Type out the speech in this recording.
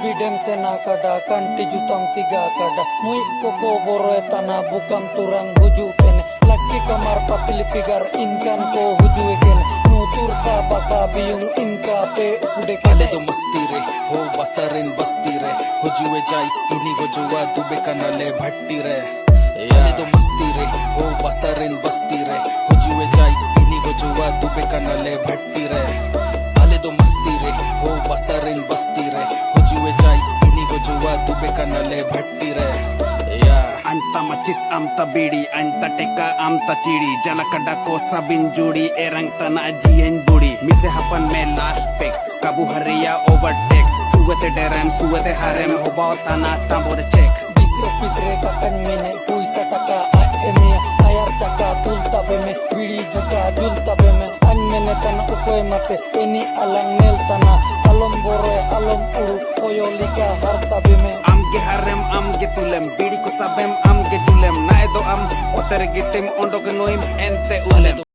bidem sena kada kanti jutam tiga kada mui koko boroe tanah bukam turang huju tene laki kamar patili pigar inkan ko huju eken nutur sa baka biyung inka pe ude ale to masti re ho basarin basti re hujue jai ini gojua dube kanale bhatti re ale to masti re ho basarin basti re hujue jai ini gojua dube kanale bhatti re ale to masti re ho basarin basti re hujue jai ini gojua dube kanale bhatti re Anta macis amta bidi anta teka amta chidi jalakada ko sabin judi erang tana jien budi mise hapan me last pick kabu hariya overtake suwete deram suwete harem hobaw tana tambor check bisi office re kakan mene puisa taka emia ayar chaka tulta beme bidi juka julta beme an mene tan ukoy mate eni alang nel tana alom boroe alom uru koyolika harta beme amge harem amge tulem bidi ko sabem amge julem naedo am oter gitim ondog noim ente ulem